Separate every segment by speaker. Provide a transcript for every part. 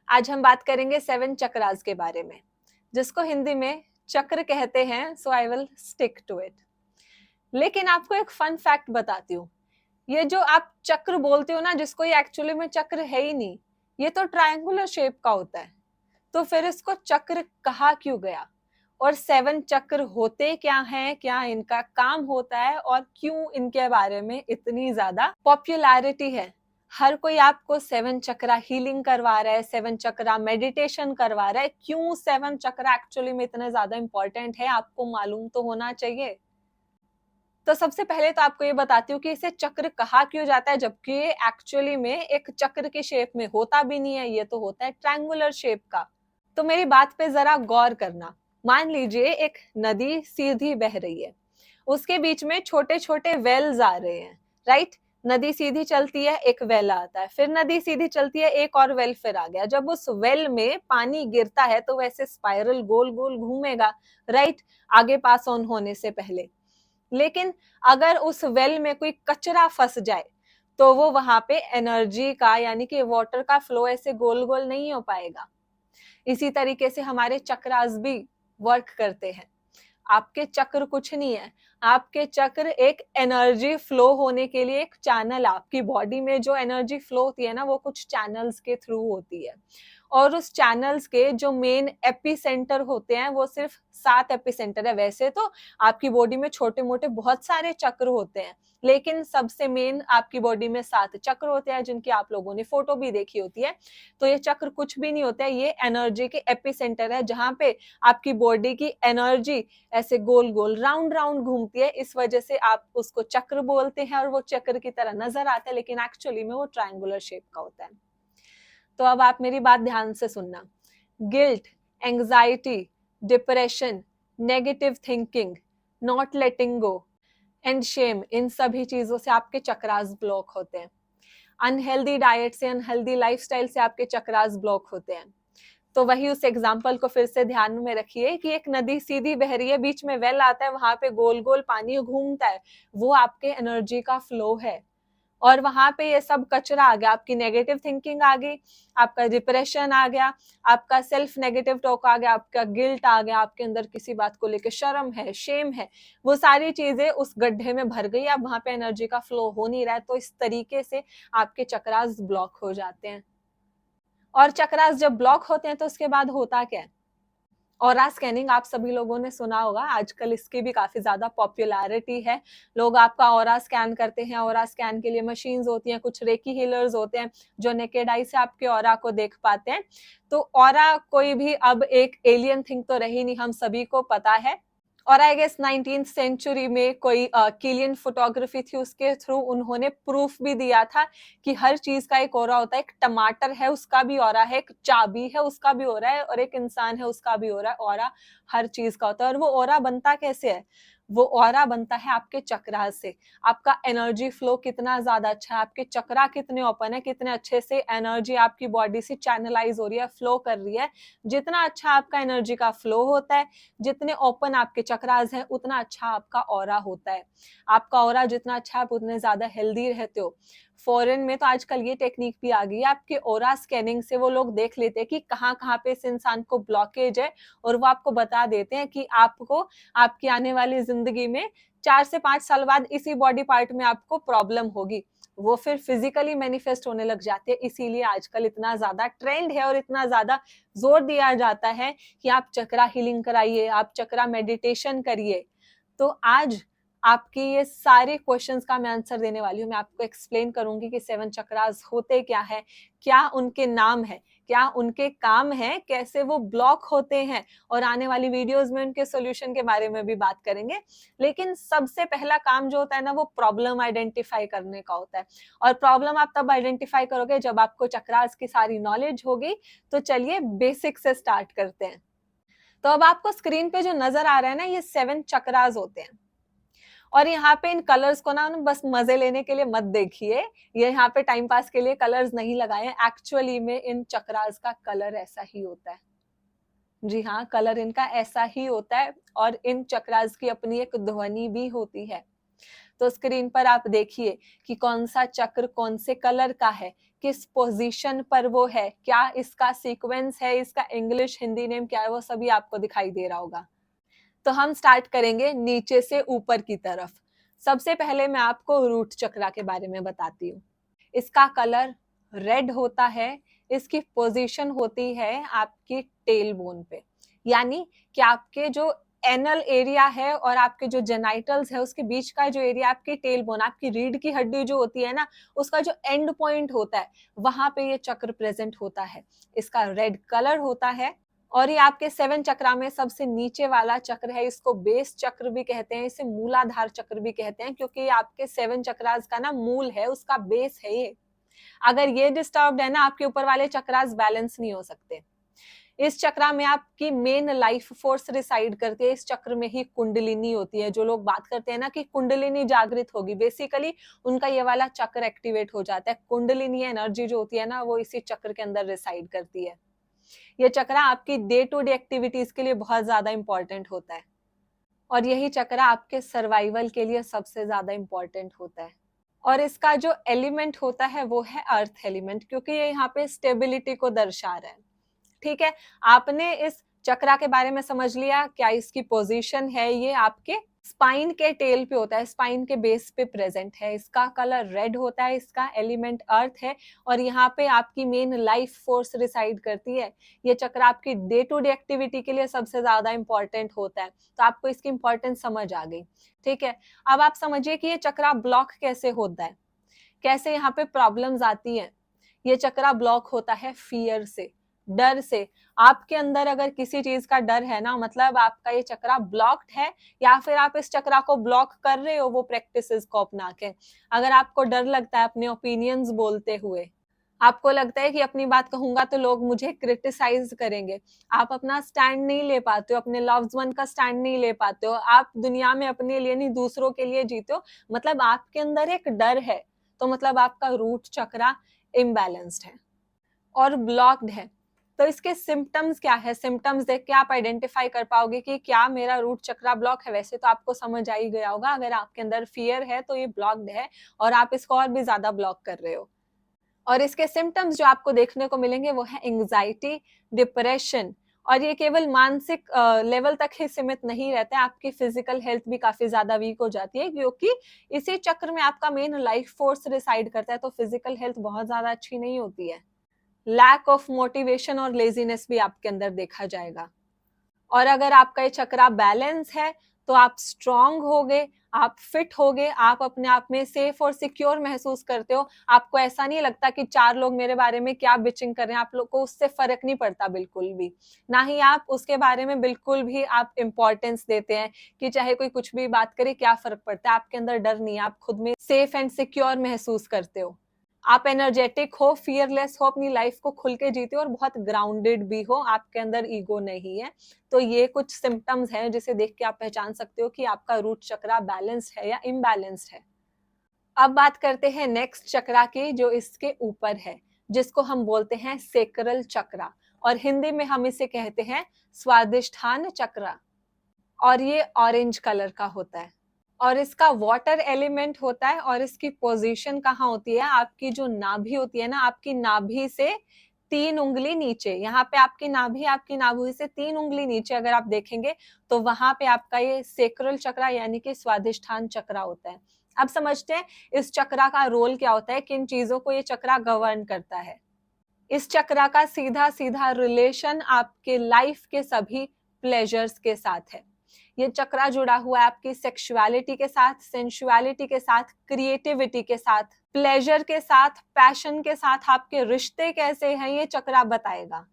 Speaker 1: आज हम बात करेंगे 7 चक्रास के बारे में, जिसको हिंदी में चक्र कहते हैं, so I will stick to it. लेकिन आपको एक फन फैक्ट बताती हूँ, ये जो आप चक्र बोलते हो ना, जिसको ये एक्चुअली में चक्र है ही नहीं, ये तो ट्रायंगुलर शेप का होता है। तो फिर इसको चक्र कहा क्यों गया? और 7 चक्र होते क्या हैं, क्या इनका काम होता है और क्यों इनके बारे में इतनी ज्यादा पॉपुलैरिटी है? हर कोई आपको 7 चक्रा हीलिंग करवा रहा है, 7 चक्रा मेडिटेशन करवा रहा है। क्यों 7 चक्रा एक्चुअली में इतना ज्यादा इंपॉर्टेंट है, आपको मालूम तो होना चाहिए। तो सबसे पहले तो आपको ये बताती हूँ कि इसे चक्र कहा क्यों जाता है, जबकि ये एक्चुअली में एक चक्र के शेप में होता भी नहीं है, ये तो होता है ट्रायंगुलर शेप का। तो मेरी बात पे जरा गौर करना। मान लीजिए एक नदी सीधी बह रही है, उसके बीच में छोटे छोटे वेल्स आ रहे हैं, राइट? नदी सीधी चलती है, एक वेल आता है, फिर नदी सीधी चलती है, एक और वेल फिर आ गया। जब उस वेल में पानी गिरता है तो वैसे स्पाइरल गोल गोल घूमेगा, राइट? आगे पास ऑन होने से पहले। लेकिन अगर उस वेल में कोई कचरा फंस जाए तो वो वहां पे एनर्जी का यानी कि वाटर का फ्लो ऐसे गोल गोल नहीं हो पाएगा। इसी तरीके से हमारे चक्रास भी वर्क करते हैं। आपके चक्र कुछ नहीं है, आपके चक्र एक एनर्जी फ्लो होने के लिए एक चैनल, आपकी बॉडी में जो एनर्जी फ्लो होती है ना, वो कुछ चैनल्स के थ्रू होती है। और उस चैनल्स के जो मेन एपी सेंटर होते हैं वो सिर्फ 7 एपी सेंटर है। वैसे तो आपकी बॉडी में छोटे मोटे बहुत सारे चक्र होते हैं, लेकिन सबसे मेन आपकी बॉडी में 7 चक्र होते हैं, जिनकी आप लोगों ने फोटो भी देखी होती है। तो ये चक्र कुछ भी नहीं होते हैं, ये एनर्जी के एपी सेंटर है, जहां पे आपकी बॉडी की एनर्जी ऐसे गोल गोल राउंड राउंड घूमती है। इस वजह से आप उसको चक्र बोलते हैं और वो चक्र की तरह नजर आता है, लेकिन एक्चुअली में वो ट्रायंगुलर शेप का होता है। तो अब आप मेरी बात ध्यान से सुनना। Guilt, anxiety, depression, negative thinking, not letting go and shame, इन सभी चीजों से आपके चक्रास ब्लॉक होते हैं। अनहेल्दी डाइट से, अनहेल्दी लाइफस्टाइल से आपके चक्रास ब्लॉक होते हैं। तो वही उस एग्जाम्पल को फिर से ध्यान में रखिए कि एक नदी सीधी बह रही है, बीच में वेल आता है, वहां पे गोल गोल पानी घूमता है, वो आपके एनर्जी का फ्लो है। और वहां पे ये सब कचरा आ गया, आपकी नेगेटिव थिंकिंग आ गई, आपका डिप्रेशन आ गया, आपका सेल्फ नेगेटिव टॉक आ गया, आपका गिल्ट आ गया, आपके अंदर किसी बात को लेकर शर्म है, शेम है, वो सारी चीजें उस गड्ढे में भर गई। अब वहां पे एनर्जी का फ्लो हो नहीं रहा है, तो इस तरीके से आपके चक्रास ब्लॉक हो जाते हैं। और चक्रास जब ब्लॉक होते हैं तो उसके बाद होता क्या है? ऑरा स्कैनिंग आप सभी लोगों ने सुना होगा, आजकल इसकी भी काफी ज्यादा पॉपुलैरिटी है। लोग आपका ऑरा स्कैन करते हैं। ऑरा स्कैन के लिए मशीन्स होती हैं, कुछ रेकी हीलर्स होते हैं जो नेकेड आई से आपके ऑरा को देख पाते हैं। तो ऑरा कोई भी अब एक एलियन थिंग तो रही नहीं, हम सभी को पता है। और आई गेस 19th सेंचुरी में कोई किलियन फोटोग्राफी थी, उसके थ्रू उन्होंने प्रूफ भी दिया था कि हर चीज का एक ऑरा होता है। एक टमाटर है, उसका भी ऑरा है, एक चाबी है, उसका भी ऑरा है, और एक इंसान है, उसका भी ऑरा है। ऑरा हर चीज का होता है। और वो ऑरा बनता कैसे है? वो ऑरा बनता है आपके चक्रा से। आपका एनर्जी फ्लो कितना ज्यादा अच्छा है, आपके चक्रा कितने ओपन है, कितने अच्छे से एनर्जी आपकी बॉडी से चैनलाइज हो रही है, फ्लो कर रही है। जितना अच्छा आपका एनर्जी का फ्लो होता है, जितने ओपन आपके चक्रास हैं, उतना अच्छा आपका ऑरा होता है। आपका ऑरा जितना अच्छा, आप उतने ज्यादा हेल्दी रहते हो। फॉरेन में तो आजकल ये टेक्निक भी आ गई है, आपके ऑरा स्कैनिंग से वो लोग देख लेते हैं कि कहाँ कहाँ पे इस इंसान को ब्लॉकेज है, और वो आपको बता देते हैं कि आपको आपकी आने वाली जिंदगी में 4 से 5 साल बाद इसी बॉडी पार्ट में आपको प्रॉब्लम होगी। वो फिर फिजिकली मैनिफेस्ट होने लग जाते हैं। इसीलिए आजकल इतना ज्यादा ट्रेंड है और इतना ज्यादा जोर दिया जाता है कि आप चक्रा हीलिंग कराइए, आप चक्रा मेडिटेशन करिए। तो आज आपके ये सारे क्वेश्चंस का मैं आंसर देने वाली हूँ। मैं आपको एक्सप्लेन करूंगी कि 7 चक्रास होते क्या है, क्या उनके नाम है, क्या उनके काम है, कैसे वो ब्लॉक होते हैं, और आने वाली वीडियोस में उनके सॉल्यूशन के बारे में भी बात करेंगे। लेकिन सबसे पहला काम जो होता है ना, वो प्रॉब्लम आइडेंटिफाई करने का होता है। और प्रॉब्लम आप तब आइडेंटिफाई करोगे जब आपको चक्रास की सारी नॉलेज होगी। तो चलिए बेसिक से स्टार्ट करते हैं। तो अब आपको स्क्रीन पे जो नजर आ रहा है ना, ये 7 चक्रास होते हैं। और यहाँ पे इन कलर्स को ना बस मजे लेने के लिए मत देखिए, ये यहाँ पे टाइम पास के लिए कलर्स नहीं लगाए हैं। एक्चुअली में इन चक्रास का कलर ऐसा ही होता है। जी हाँ, कलर इनका ऐसा ही होता है। और इन चक्रास की अपनी एक ध्वनि भी होती है। तो स्क्रीन पर आप देखिए कि कौन सा चक्र कौन से कलर का है, किस पोजीशन पर वो है, क्या इसका सीक्वेंस है, इसका इंग्लिश हिंदी नेम क्या है, वो सभी आपको दिखाई दे रहा होगा। तो हम स्टार्ट करेंगे नीचे से ऊपर की तरफ। सबसे पहले मैं आपको रूट चक्रा के बारे में बताती हूँ। इसका कलर रेड होता है, इसकी पोजीशन होती है आपकी टेल बोन पे, यानी कि आपके जो एनल एरिया है और आपके जो जेनाइटल्स है उसके बीच का जो एरिया, आपकी टेल बोन, आपकी रीढ़ की हड्डी जो होती है ना, उसका जो एंड पॉइंट होता है, वहां पे ये चक्र प्रेजेंट होता है। इसका रेड कलर होता है और ये आपके 7 चक्रा में सबसे नीचे वाला चक्र है। इसको बेस चक्र भी कहते हैं, इसे मूलाधार चक्र भी कहते हैं, क्योंकि ये आपके 7 चक्रास का ना मूल है, उसका बेस है ये। अगर ये डिस्टर्ब्ड है ना, आपके ऊपर वाले चक्रास बैलेंस नहीं हो सकते। इस चक्रा में आपकी मेन लाइफ फोर्स रिसाइड करती है। इस चक्र में ही कुंडलिनी होती है। जो लोग बात करते हैं ना कि कुंडलिनी जागृत होगी, बेसिकली उनका ये वाला चक्र एक्टिवेट हो जाता है। कुंडलिनी एनर्जी जो होती है ना, वो इसी चक्र के अंदर रिसाइड करती है। ये चक्र आपकी डे टू डे एक्टिविटीज के लिए बहुत ज्यादा इंपॉर्टेंट होता है और यही चक्र आपके सर्वाइवल के लिए सबसे ज्यादा इंपॉर्टेंट होता है। और इसका जो एलिमेंट होता है वो है अर्थ एलिमेंट, क्योंकि ये यहाँ पे स्टेबिलिटी को दर्शा रहा है। ठीक है, आपने इस चक्रा के बारे में समझ लिया, क्या इसकी पोजीशन है, ये आपके स्पाइन के टेल पे होता है, स्पाइन के बेस पे प्रेजेंट है। इसका कलर रेड होता है, इसका एलिमेंट अर्थ है और यहाँ पे आपकी मेन लाइफ फोर्स रिसाइड करती है। ये चक्र आपकी डे टू डे एक्टिविटी के लिए सबसे ज्यादा इंपॉर्टेंट होता है। तो आपको इसकी इंपॉर्टेंस समझ आ गई। ठीक है, अब आप समझिए कि ये चक्रा ब्लॉक कैसे होता है, कैसे यहाँ पे प्रॉब्लम्स आती हैं। ये चक्रा ब्लॉक होता है फियर से, डर से। आपके अंदर अगर किसी चीज का डर है ना, मतलब आपका ये चक्रा ब्लॉक्ड है, या फिर आप इस चक्रा को ब्लॉक कर रहे हो वो प्रैक्टिसेस को अपना के। अगर आपको डर लगता है अपने ओपिनियंस बोलते हुए, आपको लगता है कि अपनी बात कहूंगा तो लोग मुझे क्रिटिसाइज करेंगे, आप अपना स्टैंड नहीं ले पाते हो, अपने लव्ड वन का स्टैंड नहीं ले पाते हो, आप दुनिया में अपने लिए नहीं दूसरों के लिए जीते हो, मतलब आपके अंदर एक डर है, तो मतलब आपका रूट चक्रा इम्बैलेंस्ड है और ब्लॉक्ड है। तो इसके सिम्टम्स क्या है, सिम्टम्स देख के आप आइडेंटिफाई कर पाओगे कि क्या मेरा रूट चक्रा ब्लॉक है। वैसे तो आपको समझ आ ही गया होगा, अगर आपके अंदर फियर है तो ये ब्लॉक्ड है और आप इसको और भी ज्यादा ब्लॉक कर रहे हो। और इसके सिम्टम्स जो आपको देखने को मिलेंगे वो है एंग्जाइटी, डिप्रेशन, और ये केवल मानसिक लेवल तक ही सीमित नहीं रहता है, आपकी फिजिकल हेल्थ भी काफी ज्यादा वीक हो जाती है, क्योंकि इसी चक्र में आपका मेन लाइफ फोर्स रिसाइड करता है, तो फिजिकल हेल्थ बहुत ज्यादा अच्छी नहीं होती है। लैक ऑफ मोटिवेशन और लेजीनेस भी आपके अंदर देखा जाएगा। और अगर आपका ये चक्रा बैलेंस है तो आप स्ट्रांग होगे, आप फिट होगे, आप अपने आप में सेफ और सिक्योर महसूस करते हो। आपको ऐसा नहीं लगता कि 4 लोग मेरे बारे में क्या बिचिंग कर रहे हैं, आप लोग को उससे फर्क नहीं पड़ता बिल्कुल भी, ना ही आप उसके बारे में बिल्कुल भी आप इंपॉर्टेंस देते हैं कि चाहे कोई कुछ भी बात करे क्या फर्क पड़ता है। आपके अंदर डर नहीं है, आप खुद में सेफ एंड सिक्योर महसूस करते हो। आप एनर्जेटिक हो, फियरलेस हो, अपनी लाइफ को खुल के जीते हो और बहुत ग्राउंडेड भी हो, आपके अंदर ईगो नहीं है। तो ये कुछ सिम्टम्स हैं जिसे देख के आप पहचान सकते हो कि आपका रूट चक्रा बैलेंस्ड है या इम्बैलेंस्ड है। अब बात करते हैं नेक्स्ट चक्रा की, जो इसके ऊपर है, जिसको हम बोलते हैं सेक्रल चक्रा, और हिंदी में हम इसे कहते हैं स्वादिष्ठान चक्रा। और ये ऑरेंज कलर का होता है और इसका वाटर एलिमेंट होता है। और इसकी पोजीशन कहाँ होती है, आपकी जो नाभि होती है ना, आपकी नाभि से 3 उंगली नीचे, यहाँ पे आपकी नाभि, आपकी नाभि से 3 उंगली नीचे अगर आप देखेंगे तो वहां पे आपका ये सेक्रल चक्रा यानी कि स्वादिष्ठान चक्रा होता है। अब समझते हैं इस चक्रा का रोल क्या होता है, किन चीजों को ये चक्रा गवर्न करता है। इस चक्रा का सीधा सीधा रिलेशन आपके लाइफ के सभी प्लेजर्स के साथ है। ये चक्रा जुड़ा हुआ है आपकी सेक्सुअलिटी के साथ, सेंसुअलिटी के साथ, क्रिएटिविटी के साथ, प्लेजर के साथ, पैशन के साथ। आपके रिश्ते कैसे हैं ये चक्रा बताएगा।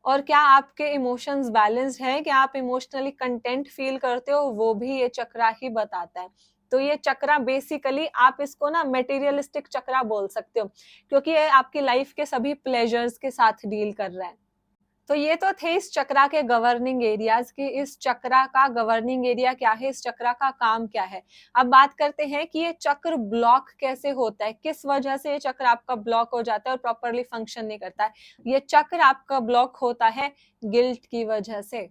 Speaker 1: और क्या आपके इमोशंस बैलेंस्ड हैं, क्या आप इमोशनली कंटेंट फील करते हो, वो भी ये चक्रा ही बताता है। तो ये चक्रा बेसिकली आप इसको ना मटेरियलिस्टिक चक्रा बोल सकते हो, क्योंकि ये आपकी लाइफ के सभी प्लेजर्स के साथ डील कर रहा है। तो ये तो थे इस चक्रा के गवर्निंग एरियाज की। इस चक्रा का गवर्निंग एरिया क्या है, इस चक्रा का काम क्या है। अब बात करते हैं कि ये चक्र ब्लॉक कैसे होता है, किस वजह से ये चक्र आपका ब्लॉक हो जाता है और प्रॉपरली फंक्शन नहीं करता है। ये चक्र आपका ब्लॉक होता है गिल्ट की वजह से।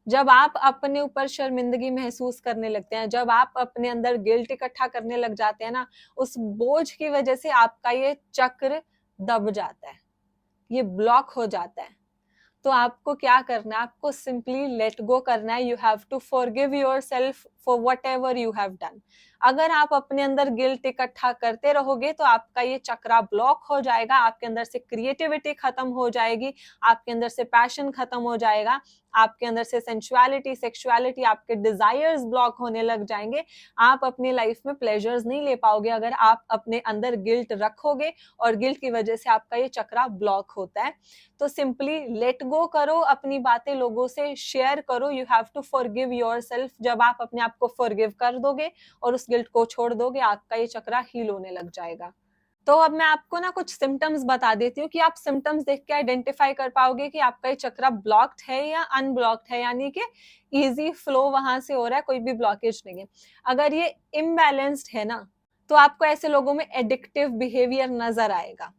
Speaker 1: जब आप अपने ऊपर शर्मिंदगी महसूस करने लगते हैं, जब आप अपने अंदर गिल्ट इकट्ठा करने लग जाते हैं ना, उस बोझ की वजह से आपका ये चक्र दब जाता है, ये ब्लॉक हो जाता है, तो आपको क्या करना है, आपको सिंपली लेट गो करना है। You have to forgive yourself for whatever you have done. अगर आप अपने अंदर गिल्ट इकट्ठा करते रहोगे तो आपका ये चक्रा ब्लॉक हो जाएगा, आपके अंदर से क्रिएटिविटी खत्म हो जाएगी, आपके अंदर से पैशन खत्म हो जाएगा, आपके अंदर से सेंसुअलिटी, सेक्सुअलिटी, आपके डिजायर्स ब्लॉक होने लग जाएंगे। आप अपनी लाइफ में प्लेजर्स नहीं ले पाओगे अगर आप अपने अंदर गिल्ट रखोगे और गिल्ट की वजह से आपका ये चक्रा ब्लॉक होता है। तो सिंपली लेट गो करो, अपनी बातें लोगों से शेयर करो। You have to forgive yourself. जब आप अपने आप को फॉरगिव कर दोगे और उस गिल्ट को छोड़ दोगे, आपका ये चक्रा हील होने लग जाएगा। तो अब मैं आपको ना कुछ सिम्टम्स बता देती हूँ कि आप सिम्टम्स देख के आइडेंटिफाई कर पाओगे कि आपका ये चक्रा ब्लॉक्ड है या अनब्लॉक्ड है, यानी कि इजी फ्लो वहां से हो रहा है, कोई भी ब्लॉकेज नहीं है। अगर ये इम्बैलेंस्ड है ना, तो आपको ऐसे लोगों में एडिक्टिव बिहेवियर नजर आएगा।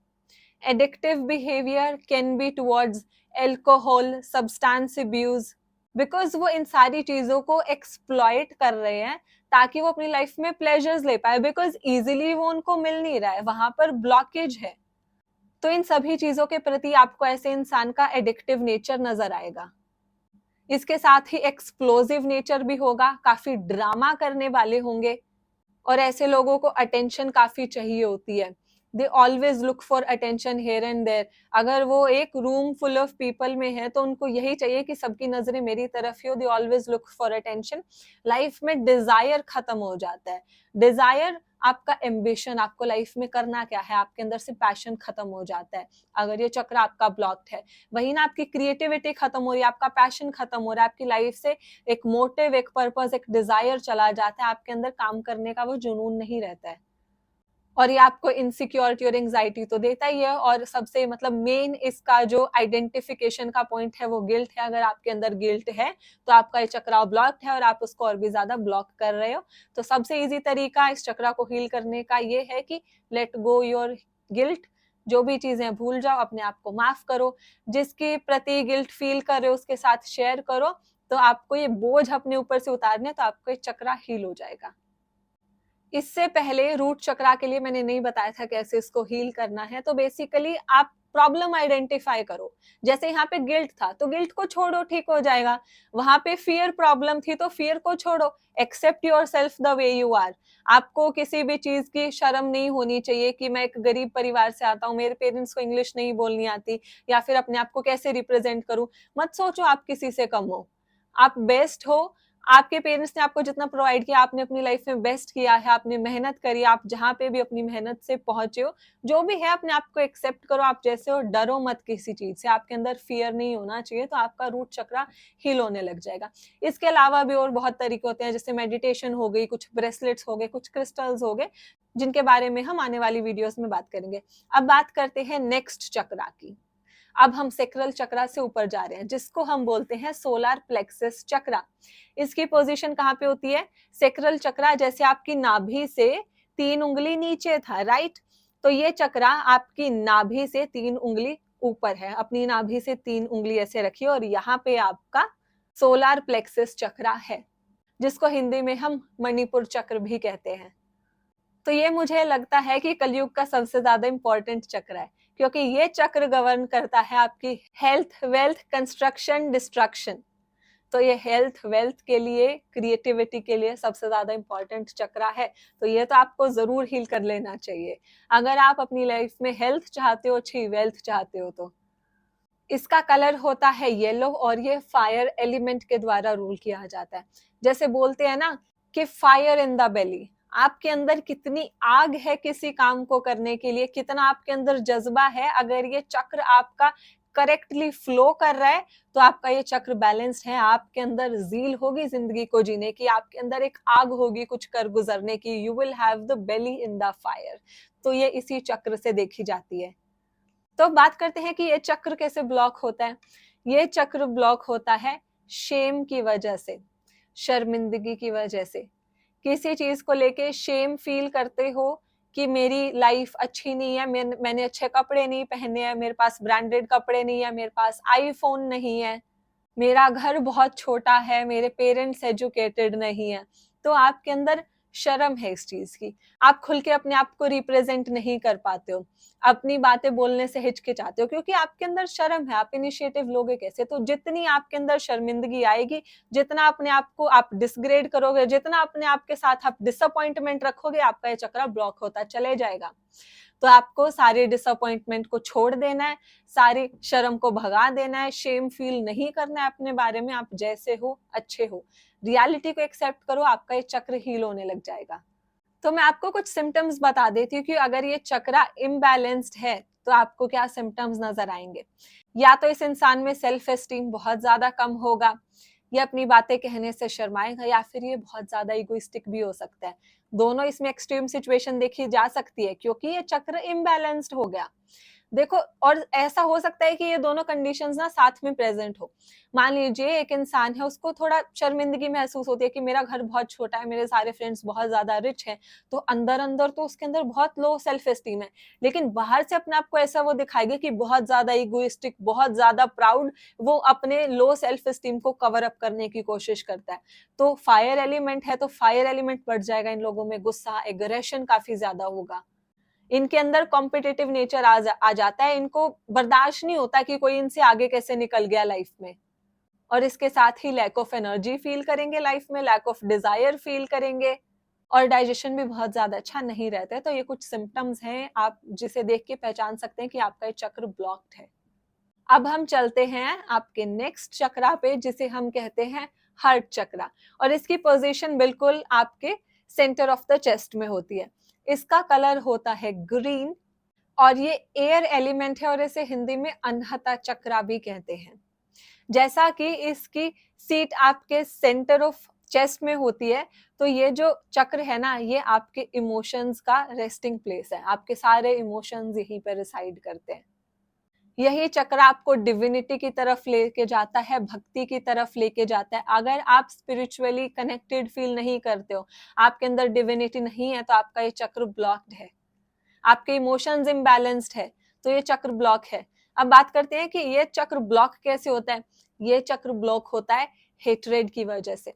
Speaker 1: Addictive behavior can be towards alcohol, substance abuse, because वो इन सारी चीजों को एक्सप्लॉइट कर रहे हैं ताकि वो अपनी लाइफ में प्लेजर्स ले पाए, बिकॉज इजीली वो उनको मिल नहीं रहा है, वहां पर ब्लॉकेज है। तो इन सभी चीजों के प्रति आपको ऐसे इंसान का एडिक्टिव नेचर नजर आएगा। इसके साथ ही एक्सप्लोजिव नेचर भी होगा, काफी ड्रामा करने वाले होंगे, और ऐसे लोगों को अटेंशन काफी चाहिए होती है। They always look for attention here and there. अगर वो एक रूम फुल ऑफ पीपल में है तो उनको यही चाहिए कि सबकी नजरें मेरी तरफ ही हो। दे always look for attention. Life में डिजायर खत्म हो जाता है। डिजायर आपका एम्बिशन, आपको लाइफ में करना क्या है, आपके अंदर से पैशन खत्म हो जाता है अगर ये चक्र आपका ब्लॉक्ड है। वही ना, आपकी क्रिएटिविटी खत्म हो रही है, आपका पैशन खत्म हो रहा है, आपकी लाइफ से एक मोटिव, एक पर्पस, एक डिजायर चला जाता है, आपके अंदर काम करने का वो जुनून नहीं रहता है। और ये आपको इनसिक्योरिटी और एंजाइटी तो देता ही है। और सबसे मतलब मेन इसका जो आइडेंटिफिकेशन का पॉइंट है वो गिल्ट है। अगर आपके अंदर गिल्ट है तो आपका ये चक्रा ब्लॉक्ड है और आप उसको और भी ज्यादा ब्लॉक कर रहे हो। तो सबसे इजी तरीका इस चक्रा को हील करने का ये है कि लेट गो योर गिल्ट। जो भी चीजें भूल जाओ, अपने आप को माफ करो, जिसके प्रति गिल्ट फील कर रहे हो उसके साथ शेयर करो। तो आपको ये बोझ अपने ऊपर से उतारने, तो आपको ये चक्रा हील हो जाएगा। इससे पहले रूट चक्रा के लिए मैंने नहीं बताया था कैसे इसको हील करना है। तो बेसिकली आप प्रॉब्लम आइडेंटिफाई करो। जैसे यहाँ पे गिल्ट था तो गिल्ट को छोड़ो, ठीक हो जाएगा। वहां पे फियर प्रॉब्लम थी तो फियर को छोड़ो। Accept yourself the way you are. आपको किसी भी चीज की शर्म नहीं होनी चाहिए कि मैं एक गरीब परिवार से आता हूँ, मेरे पेरेंट्स को इंग्लिश नहीं बोलनी आती, या फिर अपने आप को कैसे रिप्रेजेंट करूं। मत सोचो आप किसी से कम हो, आप बेस्ट हो। आपके पेरेंट्स ने आपको जितना प्रोवाइड किया, आपने अपनी लाइफ में बेस्ट किया है, आपने मेहनत करी, आप जहां पे भी अपनी मेहनत से पहुंचे हो, जो भी है अपने आप को एक्सेप्ट करो, आप जैसे हो। डरो मत किसी चीज से, आपके अंदर फियर नहीं होना चाहिए। तो आपका रूट चक्रा हील होने लग जाएगा। इसके अलावा भी और बहुत तरीके होते हैं, जैसे मेडिटेशन हो गई, कुछ ब्रेसलेट्स हो गए, कुछ क्रिस्टल्स हो गए, जिनके बारे में हम आने वाली वीडियोस में बात करेंगे। अब बात करते हैं नेक्स्ट चक्रा की। अब हम सेक्रल चक्रा से ऊपर जा रहे हैं, जिसको हम बोलते हैं सोलार प्लेक्सस चक्रा। इसकी पोजीशन कहाँ पे होती है? सेक्रल चक्रा जैसे आपकी नाभि से 3 उंगली नीचे था, राइट? तो ये चक्रा आपकी नाभि से 3 उंगली ऊपर है। अपनी नाभि से 3 उंगली ऐसे रखिए और यहाँ पे आपका सोलार प्लेक्सस चक्रा है, जिसको हिंदी में हम मणिपुर चक्र भी कहते हैं। तो ये मुझे लगता है कि कलयुग का सबसे ज्यादा इंपॉर्टेंट चक्र है, क्योंकि ये चक्र गवर्न करता है आपकी हेल्थ, वेल्थ, कंस्ट्रक्शन, डिस्ट्रक्शन। तो ये हेल्थ, वेल्थ के लिए, क्रिएटिविटी के लिए सबसे ज्यादा इंपॉर्टेंट चक्र है। तो ये तो आपको जरूर हील कर लेना चाहिए अगर आप अपनी लाइफ में हेल्थ चाहते हो, अच्छी वेल्थ चाहते हो। तो इसका कलर होता है येलो और ये फायर एलिमेंट के द्वारा रूल किया जाता है। जैसे बोलते हैं ना कि फायर इन द बेली, आपके अंदर कितनी आग है किसी काम को करने के लिए, कितना आपके अंदर जज्बा है। अगर ये चक्र आपका करेक्टली फ्लो कर रहा है तो आपका ये चक्र बैलेंस्ड है। आपके अंदर जील होगी जिंदगी को जीने की, आपके अंदर एक आग होगी कुछ कर गुजरने की। You will have the belly in the fire. तो ये इसी चक्र से देखी जाती है। तो बात करते हैं कि ये चक्र कैसे ब्लॉक होता है। ये चक्र ब्लॉक होता है शेम की वजह से, शर्मिंदगी की वजह से। किसी चीज को लेके शेम फील करते हो कि मेरी लाइफ अच्छी नहीं है, मैंने अच्छे कपड़े नहीं पहने हैं, मेरे पास ब्रांडेड कपड़े नहीं है, मेरे पास आईफोन नहीं है, मेरा घर बहुत छोटा है, मेरे पेरेंट्स एजुकेटेड नहीं है। तो आपके अंदर शर्म है इस चीज की। आप खुल के अपने आप को रिप्रेजेंट नहीं कर पाते हो, अपनी बातें बोलने से हिचकिचाते हो क्योंकि आपके अंदर शर्म है। आप इनिशिएटिव लोगे कैसे? तो जितनी आपके अंदर शर्मिंदगी आएगी, जितना अपने आप को आप डिसग्रेड करोगे, जितना अपने आप के साथ आप डिसअपॉइंटमेंट रखोगे, आपका ये चक्र ब्लॉक होता चले जाएगा। तो आपको सारे डिसअपॉइंटमेंट को छोड़ देना है, सारी शर्म को भगा देना है, शेम फील नहीं करना है अपने बारे में। आप जैसे हो अच्छे हो, रियलिटी को एक्सेप्ट करो, आपका ये चक्र हील होने लग जाएगा। तो मैं आपको कुछ सिम्टम्स बता देती हूँ कि अगर ये चक्र इम्बैलेंस्ड है तो आपको क्या सिम्टम्स नजर आएंगे। या तो इस इंसान में सेल्फ एस्टीम बहुत ज्यादा कम होगा, ये अपनी बातें कहने से शर्माएगा, या फिर ये बहुत ज्यादा इगोइस्टिक भी हो सकता है। दोनों इसमें एक्सट्रीम सिचुएशन देखी जा सकती है क्योंकि ये चक्र इम्बैलेंस्ड हो गया। देखो, और ऐसा हो सकता है कि ये दोनों कंडीशंस ना साथ में प्रेजेंट हो। मान लीजिए एक इंसान है, उसको थोड़ा शर्मिंदगी महसूस होती है कि मेरा घर बहुत छोटा है, मेरे सारे फ्रेंड्स बहुत ज्यादा रिच हैं, तो अंदर अंदर तो उसके अंदर बहुत लो सेल्फ एस्टीम है, लेकिन बाहर से अपने आप को ऐसा वो दिखाएगा कि बहुत ज्यादा इगोइस्टिक, बहुत ज्यादा प्राउड। वो अपने लो सेल्फ एस्टीम को कवर अप करने की कोशिश करता है। तो फायर एलिमेंट है, तो फायर एलिमेंट बढ़ जाएगा इन लोगों में, गुस्सा, एग्रेशन काफी ज्यादा होगा। इनके अंदर कॉम्पिटिटिव नेचर आ जाता है, इनको बर्दाश्त नहीं होता कि कोई इनसे आगे कैसे निकल गया लाइफ में। और इसके साथ ही लैक ऑफ एनर्जी फील करेंगे लाइफ में, लैक ऑफ डिजायर फील करेंगे, और डाइजेशन भी बहुत ज्यादा अच्छा नहीं रहता है। तो ये कुछ सिम्टम्स हैं आप जिसे देख के पहचान सकते हैं कि आपका ये चक्र ब्लॉक्ड है। अब हम चलते हैं आपके नेक्स्ट चक्रा पे, जिसे हम कहते हैं हार्ट चक्रा, और इसकी पोजीशन बिल्कुल आपके सेंटर ऑफ द चेस्ट में होती है। इसका कलर होता है ग्रीन, और ये एयर एलिमेंट है, और इसे हिंदी में अनहता चक्रा भी कहते हैं। जैसा कि इसकी सीट आपके सेंटर ऑफ चेस्ट में होती है, तो ये जो चक्र है ना, ये आपके इमोशंस का रेस्टिंग प्लेस है। आपके सारे इमोशंस यहीं पर रिसाइड करते हैं। यही चक्र आपको डिविनिटी की तरफ लेके जाता है, भक्ति की तरफ लेके जाता है। अगर आप स्पिरिचुअली कनेक्टेड फील नहीं करते हो, आपके अंदर डिविनिटी नहीं है, तो आपका ये चक्र ब्लॉक्ड है। आपके इमोशंस इम्बैलेंस्ड है, तो ये चक्र ब्लॉक है। अब बात करते हैं कि ये चक्र ब्लॉक कैसे होता है। ये चक्र ब्लॉक होता है हेट्रेड की वजह से।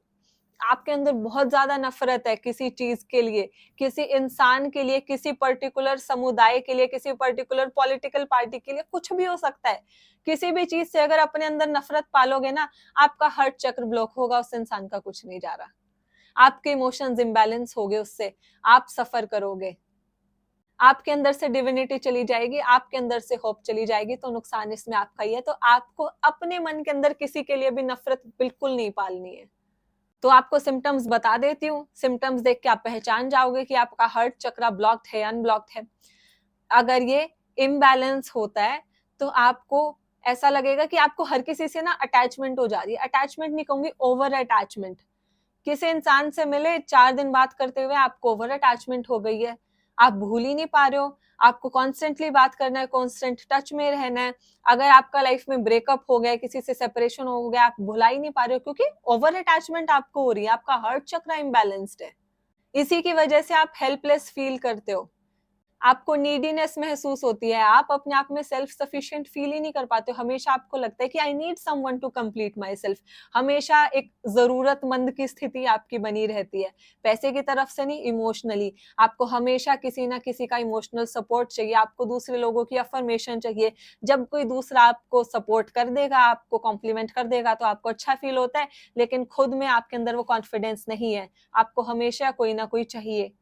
Speaker 1: आपके अंदर बहुत ज्यादा नफरत है किसी चीज के लिए, किसी इंसान के लिए, किसी पर्टिकुलर समुदाय के लिए, किसी पर्टिकुलर पॉलिटिकल पार्टी के लिए, कुछ भी हो सकता है। किसी भी चीज से अगर अपने अंदर नफरत पालोगे ना, आपका हार्ट चक्र ब्लॉक होगा, उस इंसान का कुछ नहीं जा रहा। आपके इमोशंस इम्बैलेंस हो गए, उससे आप सफर करोगे, आपके अंदर से डिविनिटी चली जाएगी, आपके अंदर से होप चली जाएगी, तो नुकसान इसमें आपका ही है। तो आपको अपने मन के अंदर किसी के लिए भी नफरत बिल्कुल नहीं पालनी है। तो आपको सिम्टम्स बता देती हूँ, सिम्टम्स देख के आप पहचान जाओगे कि आपका हार्ट चक्रा ब्लॉक्ड है, अनब्लॉक्ड है। अगर ये इम्बैलेंस होता है तो आपको ऐसा लगेगा कि आपको हर किसी से ना अटैचमेंट हो जा रही है। अटैचमेंट नहीं कहूंगी, ओवर अटैचमेंट। किसी इंसान से मिले, 4 दिन बात करते हुए आपको ओवर अटैचमेंट हो गई है, आप भूल ही नहीं पा रहे हो, आपको कॉन्स्टेंटली बात करना है, कॉन्स्टेंट टच में रहना है। अगर आपका लाइफ में ब्रेकअप हो गया, किसी से सेपरेशन हो गया, आप भुला ही नहीं पा रहे हो क्योंकि ओवर अटैचमेंट आपको हो रही है, आपका हार्ट चक्र इम्बैलेंस्ड है। इसी की वजह से आप हेल्पलेस फील करते हो, आपको नीडीनेस महसूस होती है, आप अपने आप में सेल्फ सफिशिएंट फील ही नहीं कर पाते हो। हमेशा आपको लगता है कि I need someone to complete myself. हमेशा एक जरूरतमंद की स्थिति आपकी बनी रहती है, पैसे की तरफ से नहीं, इमोशनली। आपको हमेशा किसी ना किसी का इमोशनल सपोर्ट चाहिए, आपको दूसरे लोगों की अफर्मेशन चाहिए। जब कोई दूसरा आपको सपोर्ट कर देगा, आपको कॉम्प्लीमेंट कर देगा, तो आपको अच्छा फील होता है, लेकिन खुद में आपके अंदर वो कॉन्फिडेंस नहीं है, आपको हमेशा कोई ना कोई चाहिए।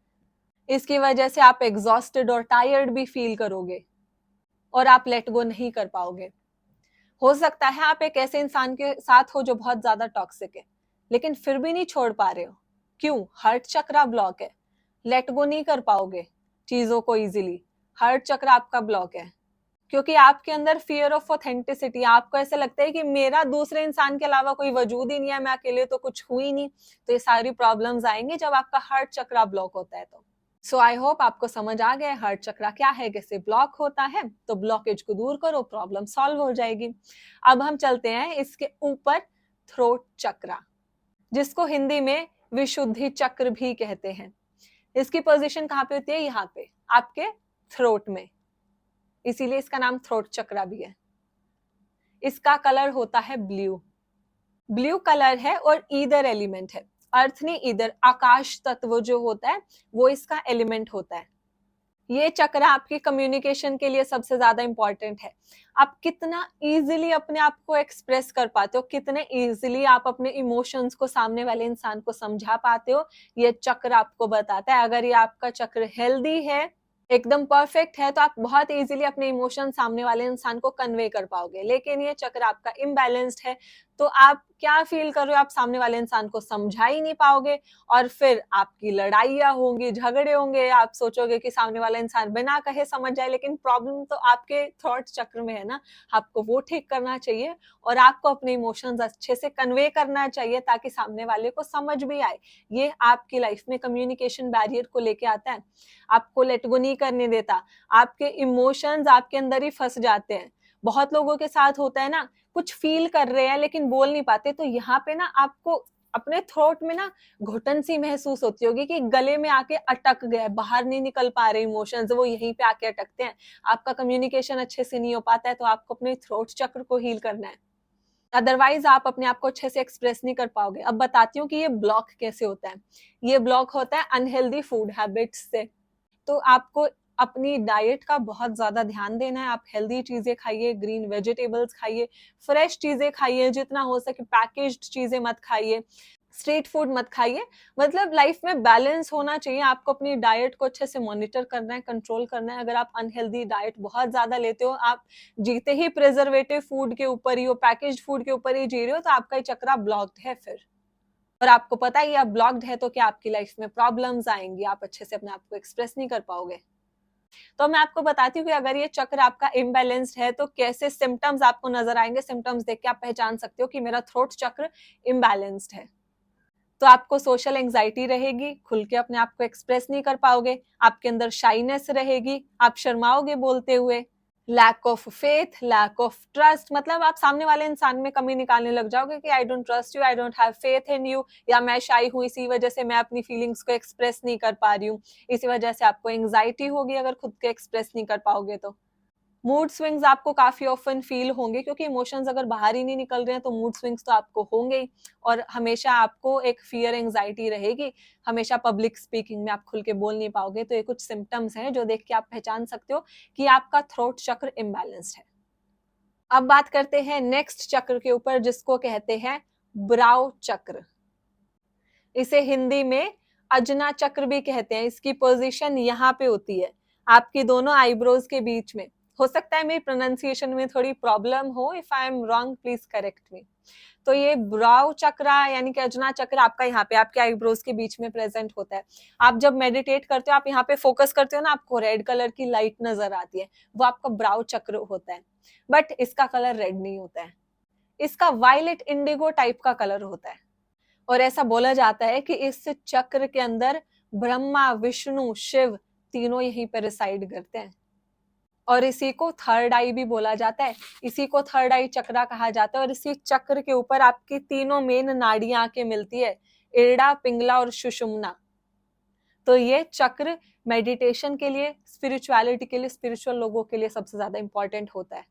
Speaker 1: इसकी वजह से आप एग्जॉस्टेड और टायर्ड भी फील करोगे, और आप लेट गो नहीं कर पाओगे। हो सकता है आप एक ऐसे इंसान के साथ हो जो बहुत ज्यादा टॉक्सिक है, लेकिन फिर भी नहीं छोड़ पा रहे हो। क्यों? हार्ट चक्रा ब्लॉक है, लेट गो नहीं कर पाओगे चीजों को इजीली, हार्ट चक्र आपका ब्लॉक है। क्योंकि आपके अंदर फियर ऑफ ऑथेंटिसिटी, आपको ऐसा लगता है कि मेरा दूसरे इंसान के अलावा कोई वजूद ही नहीं है, मैं अकेले तो कुछ हुई नहीं। तो ये सारी प्रॉब्लम्स आएंगी जब आपका हार्ट चक्रा ब्लॉक होता है। तो सो आई होप आपको समझ आ गया हार्ट चक्रा क्या है, कैसे ब्लॉक होता है। तो ब्लॉकेज को दूर करो, प्रॉब्लम सॉल्व हो जाएगी। अब हम चलते हैं इसके ऊपर, थ्रोट चक्रा, जिसको हिंदी में विशुद्धि चक्र भी कहते हैं। इसकी पोजीशन कहाँ पे होती है? यहाँ पे आपके थ्रोट में, इसीलिए इसका नाम थ्रोट चक्रा भी है। इसका कलर होता है ब्लू, ब्लू कलर है और ईदर एलिमेंट है। अर्थ नहीं, इधर आकाश तत्व जो होता है वो इसका एलिमेंट होता है। ये चक्र आपकी कम्युनिकेशन के लिए सबसे ज्यादा इंपॉर्टेंट है। आप कितना इजीली अपने आप को एक्सप्रेस कर पाते हो, कितने इजीली आप अपने इमोशंस को सामने वाले इंसान को समझा पाते हो, ये चक्र आपको बताता है। अगर ये आपका चक्र हेल्दी है, एकदम परफेक्ट है, तो आप बहुत इजीली अपने इमोशन सामने वाले इंसान को कन्वे कर पाओगे। लेकिन ये चक्र आपका इम्बैलेंस्ड है, तो आप क्या फील कर रहे हो आप सामने वाले इंसान को समझा ही नहीं पाओगे, और फिर आपकी लड़ाइयाँ होंगी, झगड़े होंगे, आप सोचोगे कि सामने वाला इंसान बिना कहे समझ जाए, लेकिन प्रॉब्लम तो आपके थॉट चक्र में है ना। आपको वो ठीक करना चाहिए और आपको अपने इमोशंस अच्छे से कन्वे करना चाहिए ताकि सामने वाले को समझ भी आए। ये आपकी लाइफ में कम्युनिकेशन बैरियर को लेके आता है, आपको लेट गो नहीं करने देता, आपके इमोशंस आपके अंदर ही फंस जाते हैं। बहुत लोगों के साथ होता है ना, कुछ फील कर रहे हैं लेकिन बोल नहीं पाते, तो यहाँ पे ना आपको अपने थ्रोट में ना घुटन सी महसूस होती होगी कि गले में आके अटक गया, बाहर नहीं निकल पा रहे इमोशंस, वो यहीं पे आके अटकते हैं। आपका कम्युनिकेशन अच्छे से नहीं हो पाता है, तो आपको अपने थ्रोट चक्र को हील करना है, अदरवाइज आप अपने आप को अच्छे से एक्सप्रेस नहीं कर पाओगे। अब बताती हूँ कि ये ब्लॉक कैसे होता है। ये ब्लॉक होता है अनहेल्दी फूड हैबिट्स से। तो आपको अपनी डाइट का बहुत ज्यादा ध्यान देना है। आप हेल्दी चीजें खाइए, ग्रीन वेजिटेबल्स खाइए, फ्रेश चीजें खाइए, जितना हो सके पैकेज्ड चीजें मत खाइए, स्ट्रीट फूड मत खाइए। मतलब लाइफ में बैलेंस होना चाहिए। आपको अपनी डाइट को अच्छे से मॉनिटर करना है, कंट्रोल करना है। अगर आप अनहेल्दी डाइट बहुत ज्यादा लेते हो, आप जीते ही प्रिजर्वेटिव फूड के ऊपर ही हो, पैकेज्ड फूड के ऊपर ही जी रहे हो, तो आपका ये चक्रा ब्लॉक्ड है फिर। और आपको पता ही आप ब्लॉक्ड है तो क्या आपकी लाइफ में प्रॉब्लम्स आएंगी, आप अच्छे से अपने आप को एक्सप्रेस नहीं कर पाओगे। तो मैं आपको बताती हूँ कि अगर ये चक्र आपका इम्बैलेंस्ड है तो कैसे सिम्टम्स आपको नजर आएंगे। सिम्टम्स देख के आप पहचान सकते हो कि मेरा थ्रोट चक्र इम्बैलेंस्ड है। तो आपको सोशल एंजाइटी रहेगी, खुल के अपने आप को एक्सप्रेस नहीं कर पाओगे, आपके अंदर शाइनेस रहेगी, आप शर्माओगे बोलते हुए, lack of faith, lack of trust, मतलब आप सामने वाले इंसान में कमी निकालने लग जाओगे कि I don't trust you, I don't have faith in you, या मैं शाई हूँ इसी वजह से मैं अपनी फीलिंग्स को एक्सप्रेस नहीं कर पा रही हूँ। इसी वजह से आपको एंजाइटी होगी अगर खुद के एक्सप्रेस नहीं कर पाओगे तो। मूड स्विंग्स आपको काफी ऑफन फील होंगे, क्योंकि इमोशंस अगर बाहर ही नहीं निकल रहे हैं तो मूड स्विंग्स तो आपको होंगे ही। और हमेशा आपको एक फियर एंजाइटी रहेगी, हमेशा पब्लिक स्पीकिंग में आप खुल के बोल नहीं पाओगे। तो ये कुछ सिम्टम्स हैं जो देख के आप पहचान सकते हो कि आपका थ्रोट चक्र इम्बैलेंस्ड है। अब बात करते हैं नेक्स्ट चक्र के ऊपर, जिसको कहते हैं ब्राउ चक्र। इसे हिंदी में अजना चक्र भी कहते हैं। इसकी पोजीशन यहाँ पे होती है, आपकी दोनों आईब्रोज के बीच में। हो सकता है मेरी प्रोनाउंसिएशन में थोड़ी प्रॉब्लम हो, if I am wrong please correct मी। तो ये ब्राउ चक्र यानी कि अजना चक्र आपका यहाँ पे आपके आईब्रोज के बीच में प्रेजेंट होता है। आप जब मेडिटेट करते हो, आप यहाँ पे फोकस करते हो ना, आपको रेड कलर की लाइट नजर आती है, वो आपका ब्राउ चक्र होता है। बट इसका कलर रेड नहीं होता है, इसका वायलेट इंडिगो टाइप का कलर होता है। और ऐसा बोला जाता है कि इस चक्र के अंदर ब्रह्मा, विष्णु, शिव तीनों यहीं पर रिसाइड करते हैं। और इसी को थर्ड आई भी बोला जाता है, इसी को थर्ड आई चक्रा कहा जाता है। और इसी चक्र के ऊपर आपकी तीनों मेन नाड़ियां आके मिलती है, इरड़ा, पिंगला और सुषुम्ना। तो ये चक्र मेडिटेशन के लिए, स्पिरिचुअलिटी के लिए, स्पिरिचुअल लोगों के लिए सबसे ज्यादा इंपॉर्टेंट होता है।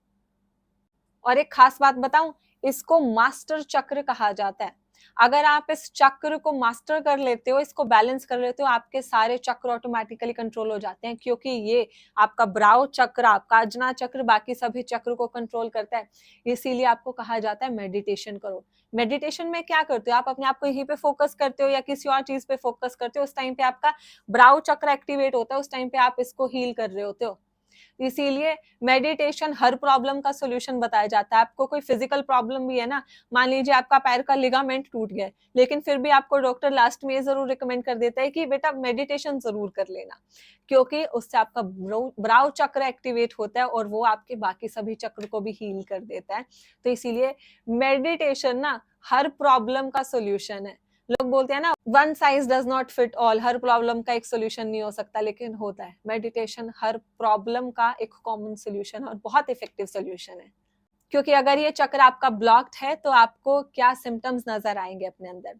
Speaker 1: और एक खास बात बताऊं, इसको मास्टर चक्र कहा जाता है। अगर आप इस चक्र को मास्टर कर लेते हो, इसको बैलेंस कर लेते हो, आपके सारे चक्र ऑटोमेटिकली कंट्रोल हो जाते हैं, क्योंकि ये आपका ब्राउ चक्र, आपका अजना चक्र बाकी सभी चक्र को कंट्रोल करता है। इसीलिए आपको कहा जाता है मेडिटेशन करो। मेडिटेशन में क्या करते हो, आप अपने आप को यहीं पे फोकस करते हो या किसी और चीज पे फोकस करते हो, उस टाइम पे आपका ब्राउ चक्र एक्टिवेट होता है, उस टाइम पे आप इसको हील कर रहे होते हो। इसीलिए मेडिटेशन हर प्रॉब्लम का सोल्यूशन बताया जाता है। आपको कोई फिजिकल प्रॉब्लम भी है ना, मान लीजिए आपका पैर का लिगामेंट टूट गया, लेकिन फिर भी आपको डॉक्टर लास्ट में ये जरूर रिकमेंड कर देता है कि बेटा मेडिटेशन जरूर कर लेना, क्योंकि उससे आपका ब्राउ चक्र एक्टिवेट होता है और वो आपके बाकी सभी चक्र को भी हील कर देता है। तो इसीलिए मेडिटेशन ना हर प्रॉब्लम का सोल्यूशन है। लोग बोलते हैं ना, one size does not fit all, her problem का एक सोल्यूशन नहीं हो सकता, लेकिन होता है। मेडिटेशन हर प्रॉब्लम का एक कॉमन सोल्यूशन और बहुत इफेक्टिव सोल्यूशन है। क्योंकि अगर ये चक्र आपका ब्लॉक्ड है तो आपको क्या सिम्टम्स नजर आएंगे अपने अंदर,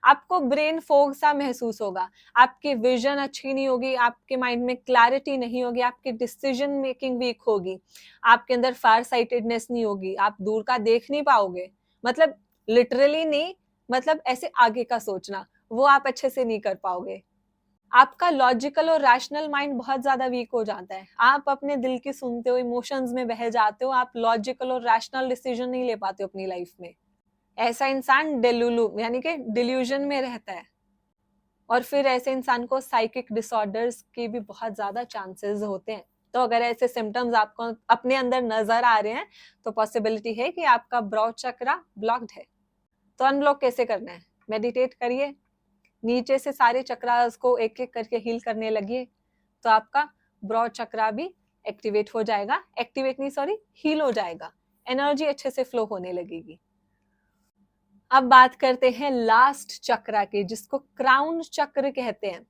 Speaker 1: आपको ब्रेन फोग सा महसूस होगा, आपकी विजन अच्छी नहीं होगी, आपके माइंड में क्लैरिटी नहीं होगी, आपकी डिसीजन मेकिंग वीक होगी, आपके अंदर फार साइटेडनेस नहीं होगी, आप दूर का देख नहीं पाओगे, मतलब लिटरली नहीं, मतलब ऐसे आगे का सोचना, वो आप अच्छे से नहीं कर पाओगे। आपका लॉजिकल और रैशनल माइंड बहुत ज्यादा वीक हो जाता है, आप अपने दिल की सुनते हो, इमोशंस में बह जाते हो, आप लॉजिकल और रैशनल डिसीजन नहीं ले पाते हो अपनी लाइफ में। ऐसा इंसान डेलुलू यानी कि डिल्यूजन में रहता है, और फिर ऐसे इंसान को साइकिक डिसऑर्डर्स की भी बहुत ज्यादा चांसेस होते हैं। तो अगर ऐसे सिम्टम्स आपको अपने अंदर नजर आ रहे हैं तो पॉसिबिलिटी है कि आपका ब्रॉड चक्रा ब्लॉक्ड है। तो अनब्लॉक कैसे करना है? मेडिटेट करिए, नीचे से सारे चक्रास को एक एक करके हील करने लगिए, तो आपका ब्रॉड चक्रा भी एक्टिवेट हो जाएगा, एक्टिवेट नहीं सॉरी हील हो जाएगा, एनर्जी अच्छे से फ्लो होने लगेगी। अब बात करते हैं लास्ट चक्रा की, जिसको क्राउन चक्र कहते हैं,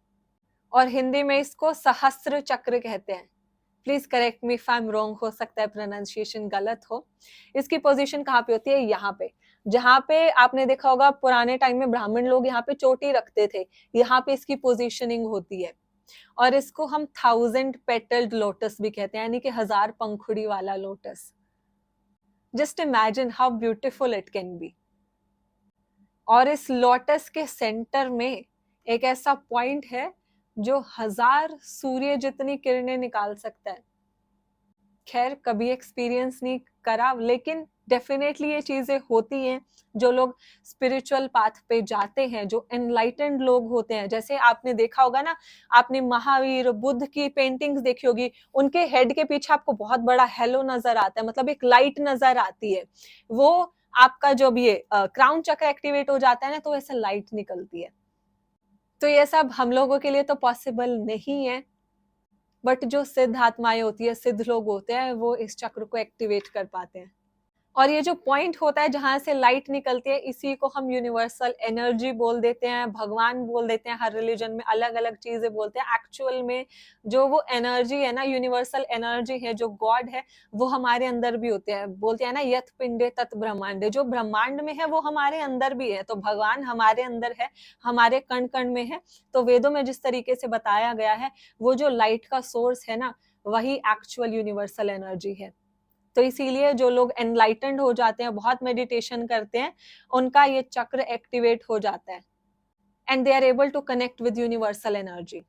Speaker 1: और हिंदी में इसको सहस्त्र चक्र कहते हैं। Please correct me if I am wrong, हो सकता है प्रोनाउंसिएशन गलत हो। इसकी पोजीशन कहाँ पे होती है? यहाँ पे, जहाँ पे आपने देखा होगा पुराने टाइम में ब्राह्मण लोग यहाँ पे चोटी रखते थे, यहाँ पे इसकी पोजीशनिंग होती है। और इसको हम 1000 पेटल्ड लोटस भी कहते हैं, यानी कि 1000 पंखुड़ी वाला lotus. Just imagine how beautiful it can be. और इस लोटस के सेंटर में एक ऐसा पॉइंट है जो 1000 सूर्य जितनी किरणें निकाल सकता है। खैर कभी एक्सपीरियंस नहीं करा, लेकिन डेफिनेटली ये चीजें होती हैं। जो लोग स्पिरिचुअल पाथ पे जाते हैं, जो एनलाइटेंड लोग होते हैं, जैसे आपने देखा होगा ना, आपने महावीर बुद्ध की पेंटिंग्स देखी होगी, उनके हेड के पीछे आपको बहुत बड़ा हेलो नजर आता है, मतलब एक लाइट नजर आती है। वो आपका जब ये क्राउन चक्र एक्टिवेट हो जाता है ना, तो ऐसे लाइट निकलती है। तो ये सब हम लोगों के लिए तो पॉसिबल नहीं है, बट जो सिद्ध आत्माएं होती है, सिद्ध लोग होते हैं, वो इस चक्र को एक्टिवेट कर पाते हैं। और ये जो पॉइंट होता है जहां से लाइट निकलती है, इसी को हम यूनिवर्सल एनर्जी बोल देते हैं, भगवान बोल देते हैं। हर रिलीजन में अलग अलग चीजें बोलते हैं। एक्चुअल में जो वो एनर्जी है ना, यूनिवर्सल एनर्जी है, जो गॉड है, वो हमारे अंदर भी होते हैं। बोलते हैं ना, यत पिंडे तत् ब्रह्मांडे, जो ब्रह्मांड में है वो हमारे अंदर भी है। तो भगवान हमारे अंदर है, हमारे कण कण में है। तो वेदों में जिस तरीके से बताया गया है, वो जो लाइट का सोर्स है ना, वही एक्चुअल यूनिवर्सल एनर्जी है। तो इसीलिए जो लोग एनलाइटेंड हो जाते हैं, बहुत मेडिटेशन करते हैं, उनका ये चक्र एक्टिवेट हो जाता है, and they are able to connect with universal energy.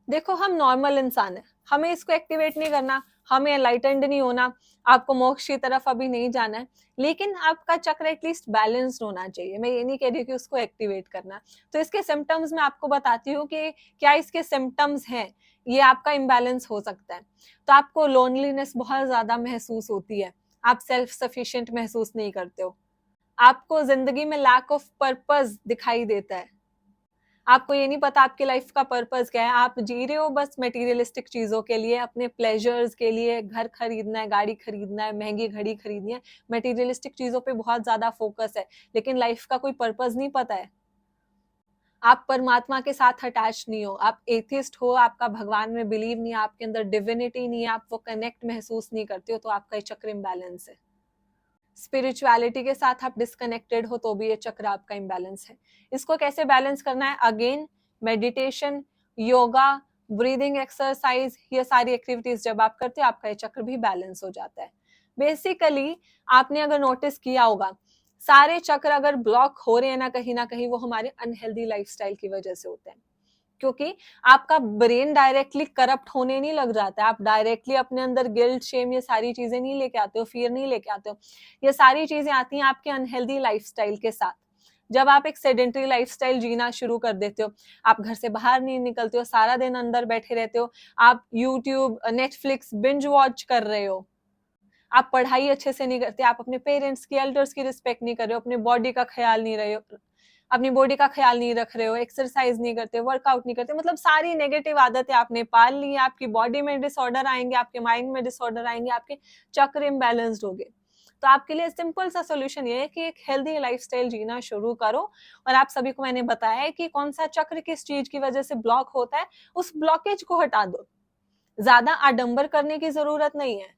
Speaker 1: देखो हम नॉर्मल इंसान है, हमें इसको एक्टिवेट नहीं करना, हमें एनलाइटेंड नहीं होना, आपको मोक्ष की तरफ अभी नहीं जाना है, लेकिन आपका चक्र एटलीस्ट बैलेंस्ड होना चाहिए। मैं ये नहीं कह रही कि उसको एक्टिवेट करना। तो इसके सिम्टम्स मैं आपको बताती हूँ कि क्या इसके सिम्टम्स हैं। ये आपका इम्बैलेंस हो सकता है। तो आपको लोनलीनेस बहुत ज्यादा महसूस होती है, आप सेल्फ सफिशिएंट महसूस नहीं करते हो, आपको जिंदगी में लैक ऑफ पर्पस दिखाई देता है, आपको ये नहीं पता आपकी लाइफ का पर्पस क्या है, आप जी रहे हो बस मटेरियलिस्टिक चीजों के लिए, अपने प्लेजर्स के लिए। घर खरीदना है, गाड़ी खरीदना है, महंगी घड़ी खरीदनी है, मटेरियलिस्टिक चीजों पे बहुत ज्यादा फोकस है, लेकिन लाइफ का कोई पर्पस नहीं पता है। आप परमात्मा के साथ अटैच नहीं हो, आप एथिस्ट हो, आपका भगवान में बिलीव नहीं है, आपके अंदर डिविनिटी नहीं है, आप वो कनेक्ट महसूस नहीं करते हो, तो आपका ये चक्र इम्बैलेंस है। स्पिरिचुअलिटी के साथ आप डिस्कनेक्टेड हो, तो भी ये चक्र आपका इम्बैलेंस है। इसको कैसे बैलेंस करना है? Again meditation, yoga, breathing exercise, ये सारी एक्टिविटीज जब आप करते हो, आपका ये चक्र भी बैलेंस हो जाता है। बेसिकली आपने अगर नोटिस किया होगा, सारे चक्र अगर ब्लॉक हो रहे हैं ना कहीं, वो हमारे अनहेल्दी लाइफस्टाइल की वजह से होते हैं। क्योंकि आपका ब्रेन डायरेक्टली करप्ट होने नहीं लग जाता है, आप डायरेक्टली अपने अंदर गिल्ट, शेम, ये सारी चीजें नहीं लेके आते हो, फियर नहीं लेके आते हो। ये सारी चीजें आती हैं आपके अनहेल्दी लाइफस्टाइल के साथ। जब आप एक सेडेंटरी लाइफस्टाइल जीना शुरू कर देते हो, आप घर से बाहर नहीं निकलते हो, सारा दिन अंदर बैठे रहते हो, आप यूट्यूब, नेटफ्लिक्स बिंज वॉच कर रहे हो, आप पढ़ाई अच्छे से नहीं करते, आप अपने पेरेंट्स की, एल्डर्स की रिस्पेक्ट नहीं कर रहे हो, अपने बॉडी का ख्याल नहीं रहे हो, अपनी बॉडी का ख्याल नहीं रख रहे हो, एक्सरसाइज नहीं करते, वर्कआउट नहीं करते, मतलब सारी नेगेटिव आदतें आपने पाल ली, आपकी बॉडी में डिसऑर्डर आएंगे, आपके माइंड में डिसऑर्डर आएंगे, आपके चक्र इम्बैलेंस्ड होंगे। तो आपके लिए सिंपल सा सोल्यूशन ये है कि एक हेल्दी लाइफस्टाइल जीना शुरू करो। और आप सभी को मैंने बताया है कि कौन सा चक्र किस चीज की वजह से ब्लॉक होता है, उस ब्लॉकेज को हटा दो। ज्यादा आडंबर करने की जरूरत नहीं है,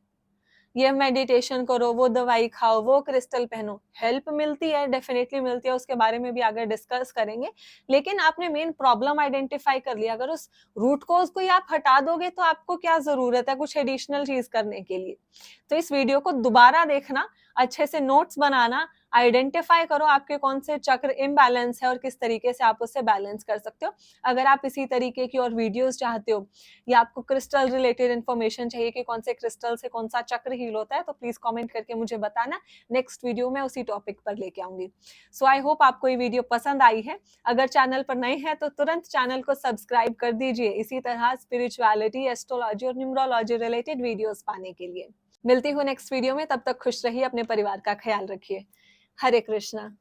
Speaker 1: ये मेडिटेशन करो, वो दवाई खाओ, वो क्रिस्टल पहनो, हेल्प मिलती है, डेफिनेटली मिलती है, उसके बारे में भी आगे डिस्कस करेंगे। लेकिन आपने मेन प्रॉब्लम आइडेंटिफाई कर लिया, अगर उस रूट कोज को ही आप हटा दोगे तो आपको क्या जरूरत है कुछ एडिशनल चीज करने के लिए। तो इस वीडियो को दोबारा देखना, अच्छे से नोट्स बनाना, आइडेंटिफाई करो आपके कौन से चक्र इम्बैलेंस है और किस तरीके से आप उससे बैलेंस कर सकते हो। अगर आप इसी तरीके की और वीडियोस चाहते हो या आपको क्रिस्टल रिलेटेड इन्फॉर्मेशन चाहिए कि कौन से क्रिस्टल से कौन सा चक्र हील होता है, तो प्लीज कमेंट करके मुझे बताना। नेक्स्ट वीडियो में उसी टॉपिक पर लेके आऊंगी। सो आई होप आपको ये वीडियो पसंद आई है। अगर चैनल पर नए हैं तो तुरंत चैनल को सब्सक्राइब कर दीजिए इसी तरह स्पिरिचुअलिटी, एस्ट्रोलॉजी और न्यूमरोलॉजी रिलेटेड वीडियोस पाने के लिए। मिलती हूँ नेक्स्ट वीडियो में, तब तक खुश रहिए, अपने परिवार का ख्याल रखिए। हरे कृष्णा।